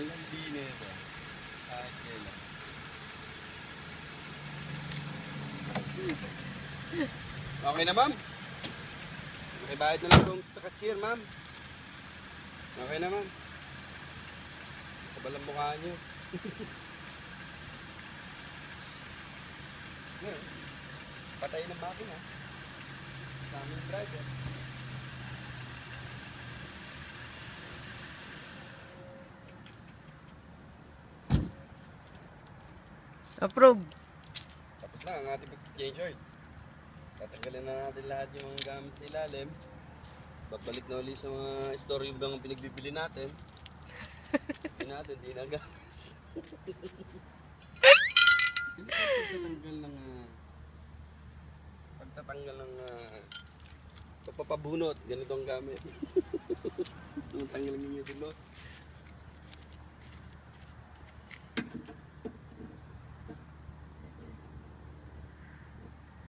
landi na ito. Kahit kailan. Okay na, ma'am? Makibayad na lang po sa cashier, ma'am. Okay na, ma'am. Kabalang mukha nyo. Ngayon, patay ng makina. Sa aming driver. Approve. Tapos na ang ating pag-change oil. Tatanggalin na natin lahat yung mga gamit sa ilalim. Babalik na ulit sa mga store yung bang pinagbibili natin. Hindi natin, di na agad. Pagtatanggal ng pagpapabunot, ganito ang gamit. So, tanggalin niyo yung bunot.